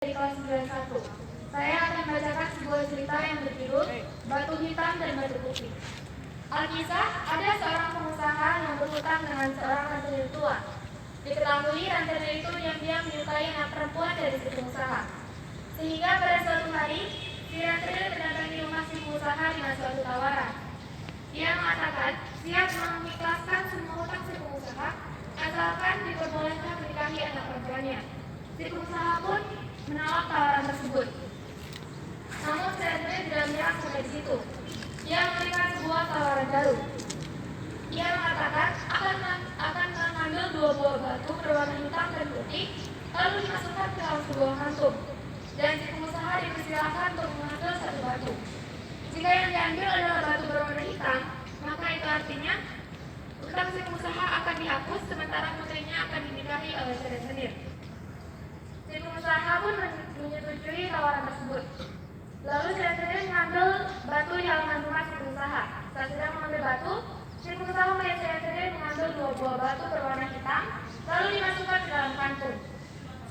Dari kelas 91. Saya akan membacakan sebuah cerita yang berjudul Batu Hitam dan Batu Putih. Alkisah, ada seorang pengusaha yang berhutang dengan seorang rentenir tua. Diketahui rentenir itu diam-diam menyukai anak perempuan dari si pengusaha. Sehingga pada suatu hari, si rentenir mendatangi rumah si pengusaha dengan suatu tawaran. Dia mengatakan siap mengikhlaskan semua hutang si pengusaha, asalkan diperbolehkan menikahi anak perempuannya. Si pengusaha pun menolak tawaran tersebut. Namun si rentenir tidak menyerah sampai di situ. Ia memberikan sebuah tawaran baru. Ia mengatakan akan mengambil 2 buah batu berwarna hitam dan putih, lalu dimasukkan ke dalam sebuah kantung. Dan si pengusaha dipersilakan untuk mengambil 1 batu. Jika yang diambil adalah batu berwarna hitam, maka itu artinya hutang si pengusaha akan dihapus, sementara putrinya akan dinikahi oleh si rentenir. Si pengusaha pun menyetujui tawaran tersebut. Lalu si rentenir mengambil batu di halaman rumah si pengusaha. Saat sedang mengambil batu, si pengusaha melihat si rentenir mengambil 2 buah batu berwarna hitam, lalu dimasukkan ke dalam kantung.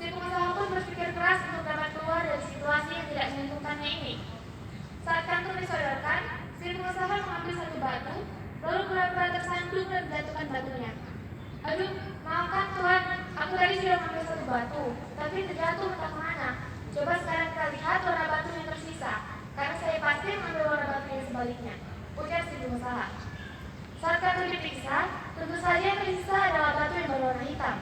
Si pengusaha pun berpikir keras untuk dapat keluar dari situasi yang tidak menguntungkannya ini. Saat kantung disodorkan, si pengusaha mengambil 1 batu, lalu pura-pura tersandung dan menjatuhkan batunya. Aduh, maafkan Tuhan, aku tadi sudah mengambil 1 batu, tapi terjatuh entah kemana. Coba sekarang kita lihat warna batu yang tersisa, karena saya pasti mengambil warna batu yang sebaliknya, ujar si pengusaha. Saat kantung diperiksa, tentu saja yang tersisa adalah batu yang berwarna hitam.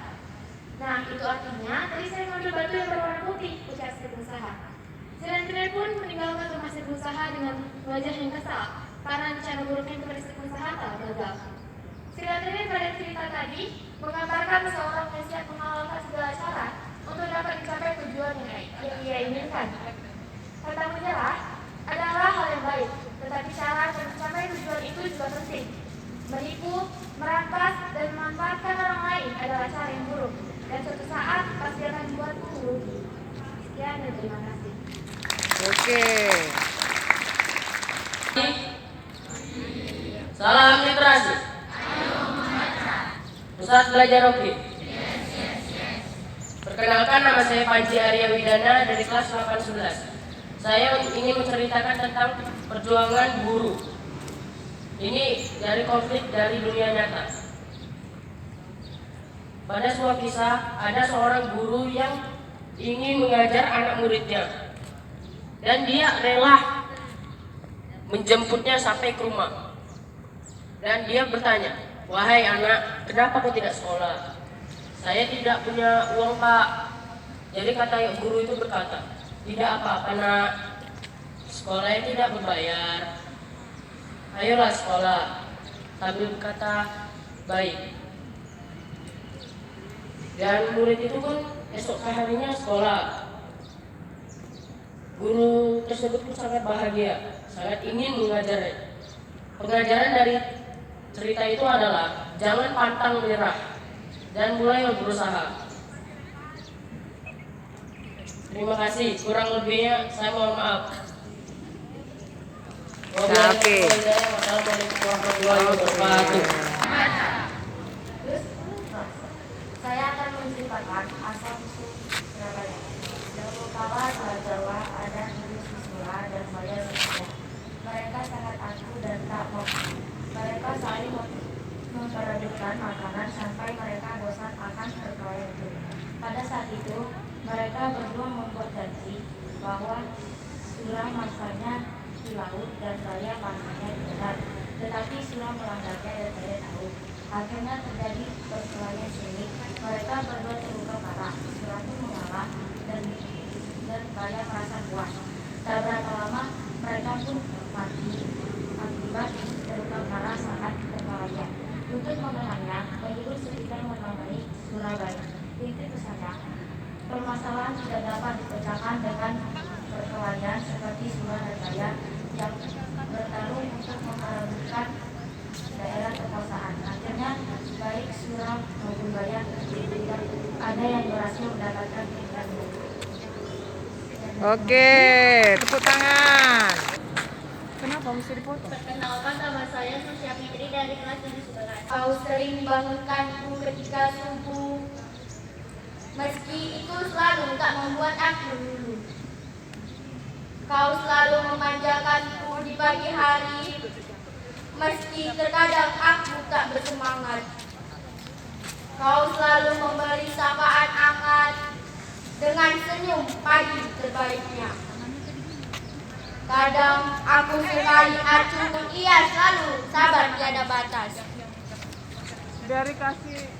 Nah, itu artinya tadi saya mengambil batu yang berwarna putih, ujar si pengusaha. Si rentenir pun meninggalkan rumah si pengusaha dengan wajah yang kesal, karena rencana buruknya kepada si pengusaha telah gagal. Si rentenir pada cerita tadi menggambarkan seorang yang siap menghalalkan segala cara untuk dapat mencapai tujuan yang ia inginkan. Kata menyerah adalah hal yang baik, tetapi cara untuk mencapai tujuan itu juga penting. Menipu, merampas, dan memanfaatkan orang lain adalah cara yang buruk, dan suatu saat pasti akan membuatmu merugi. Sekian dan terima kasih. Oke. Salam literasi. Pusat Belajar Rocky. Perkenalkan, nama saya Panji Arya Widana dari kelas 811. Saya ingin menceritakan tentang perjuangan guru. Ini dari konflik dari dunia nyata. Pada sebuah kisah, ada seorang guru yang ingin mengajar anak muridnya. Dan dia rela menjemputnya sampai ke rumah. Dan dia bertanya, "Wahai anak, kenapa kau tidak sekolah?" "Saya tidak punya uang, Pak." Jadi kata guru itu berkata, "Tidak apa-apa, nak. Sekolahnya tidak berbayar. Ayolah sekolah." Sambil berkata, "Baik." Dan murid itu pun esok harinya sekolah. Guru tersebut pun sangat bahagia, sangat ingin mengajarnya. Pengajaran dari cerita itu adalah jangan pantang menyerah dan mulai berusaha. Terima kasih, kurang lebihnya saya mohon maaf. Oke. Wassalamualaikum warahmatullahi wabarakatuh. Saya akan menceritakan asal usul Surabaya. Dahulu kala di Jawa ada Ibu Susila dan Maya Susila. Mereka sangat angkuh dan tak mau. Mereka saling memperebutkan makanan sampai mereka bosan akan perkelahian itu. Pada saat itu, mereka berdua membuat janji bahwa suram masanya di laut dan saya panahnya di darat. Tetapi suram melanggarnya dan saya tahu. Akhirnya terjadi perkelahian sengit. Mereka berdua terluka parah. Suram pun mengalah dan saya merasa puas. Tak berapa lama mereka pun mati akibat terluka parah saat perkelahian. Untuk memenangnya, penduduk sekitar menamai Surabaya. Inti pesannya, permasalahan tidak dapat dipecahkan dengan perkelahian seperti Surah dan Jaya yang bertarung untuk memperebutkan daerah kekuasaan. Akhirnya baik Surah maupun Jaya tidak ada yang berhasil mendapatkan tingkat. Oke, tepuk tangan. Kenapa mesti dipotong? Perkenalkan, nama saya Susya Fitri dari kelas 711. Kau sering bangunkanku ketika subuh, Meski itu selalu tak membuat aku lulu. Kau selalu memanjakanku di pagi hari, meski terkadang aku tak bersemangat. Kau selalu memberi sapaan hangat dengan senyum pagi terbaiknya. Kadang aku sekali acung, ia selalu sabar tiada batas. Dari kasih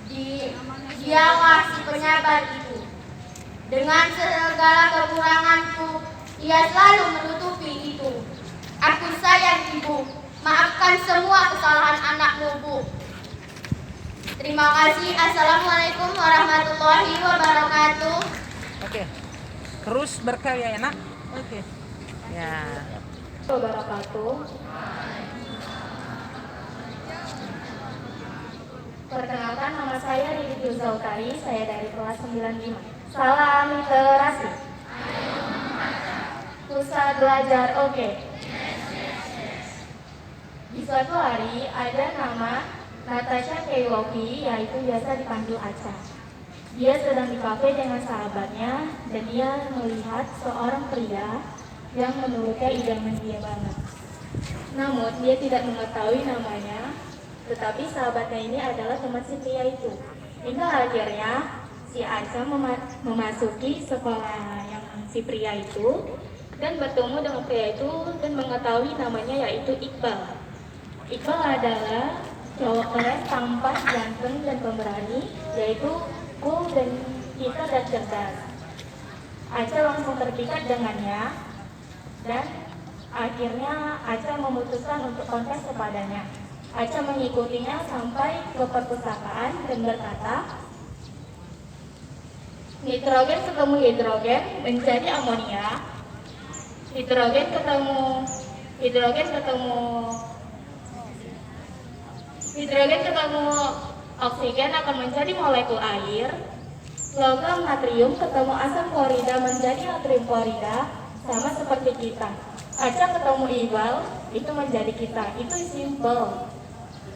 Dialah si penyabar itu. Dengan segala kekuranganku, ia selalu menutupi itu. Aku sayang ibu, maafkan semua kesalahan anakmu, Bu. Terima kasih. Assalamualaikum warahmatullahi wabarakatuh. Oke. Terus berkarya ya, Nak? Oke. Ya. Wabarakatuh. Perkenalkan, nama saya Riri Firzautari, saya dari kelas 95. Salam literasi. Pusat belajar, oke. Di suatu hari ada nama Natasha Kewoki, yaitu biasa dipanggil Aca. Dia sedang di kafe dengan sahabatnya dan dia melihat seorang pria yang menurutnya idaman dia banget. Namun dia tidak mengetahui namanya, tetapi sahabatnya ini adalah teman si pria itu. Hingga akhirnya si Aca memasuki sekolah yang si pria itu dan bertemu dengan pria itu dan mengetahui namanya yaitu Iqbal. Iqbal adalah cowok keren, tampan, ganteng, dan pemberani, yaitu cool dan pintar dan cerdas. Aca langsung terpikat dengannya dan akhirnya Aca memutuskan untuk kontes kepadanya. Aca mengikutinya sampai ke perpustakaan dan berkata, nitrogen ketemu hidrogen menjadi amonia, hidrogen ketemu oksigen akan menjadi molekul air, logam natrium ketemu asam klorida menjadi natrium klorida, sama seperti kita. Aca ketemu Iqbal, itu menjadi kita. Itu simple.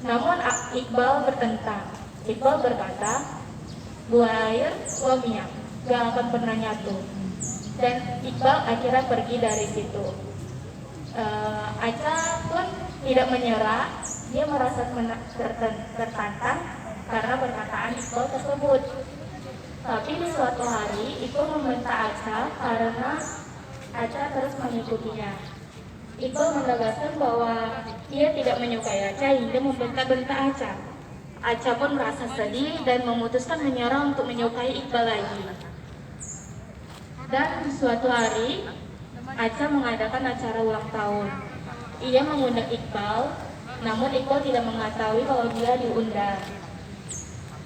Namun Iqbal bertentang. Iqbal berkata, buah air, buah minyak, gak akan pernah nyatu. Dan Iqbal akhirnya pergi dari situ. Aca pun tidak menyerah. Dia merasa tertantang karena perkataan Iqbal tersebut. Tapi di suatu hari Iqbal membentak Aca karena Aca terus mengikutinya. Iqbal menegaskan bahwa dia tidak menyukai Aca hingga membentak-bentak Aca. Aca pun merasa sedih dan memutuskan menyerah untuk menyukai Iqbal lagi. Dan suatu hari Aca mengadakan acara ulang tahun. Ia mengundang Iqbal, namun Iqbal tidak mengetahui kalau dia diundang.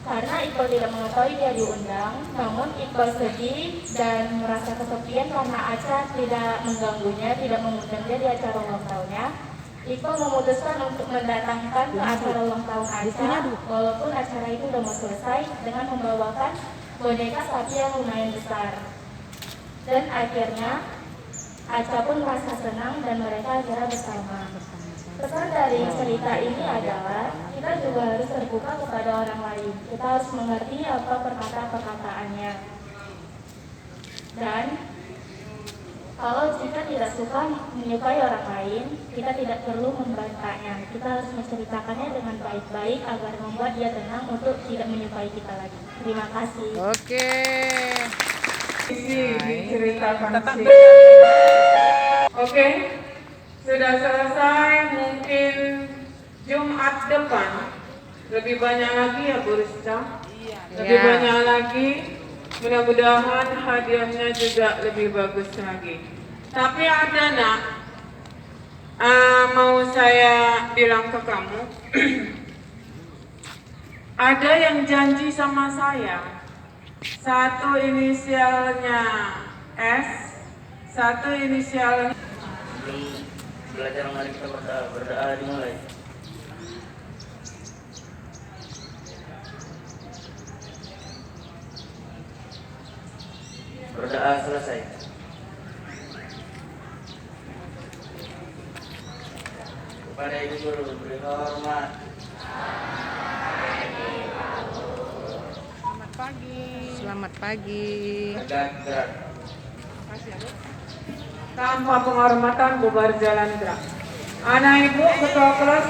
Karena Iqbal tidak mengetahui dia diundang, namun Iqbal sedih dan merasa kesepian karena Aca tidak mengganggunya, tidak mengundang dia di acara ulang tahunnya. Iqbal memutuskan untuk mendatangkan ke acara ulang tahun Aca, walaupun acara itu sudah mau selesai, dengan membawakan boneka sapi yang lumayan besar. Dan akhirnya Aca pun merasa senang dan mereka akhirnya bersama. Pesan dari cerita ini adalah kita juga harus terbuka kepada orang lain. Kita harus mengerti apa perkataan-perkataannya. Dan kalau kita tidak suka menyukai orang lain, kita tidak perlu membantahnya. Kita harus menceritakannya dengan baik-baik agar membuat dia tenang untuk tidak menyukai kita lagi. Terima kasih. Oke. Diceritakan sih. Oke, sudah selesai. Mungkin Jumat depan lebih banyak lagi ya Bu Rizka. Lebih banyak lagi. Mudah-mudahan hadiahnya juga lebih bagus lagi. Tapi ada nak, mau saya bilang ke kamu, ada yang janji sama saya. Satu inisialnya S, satu inisialnya. Sebelum belajar mari kita berdoa dimulai. Berdoa selesai. Kepada ibu guru beri hormat. Selamat pagi. Selamat pagi. Gerak. Tanpa penghormatan bubar jalan gerak. Anak ibu ketua kelas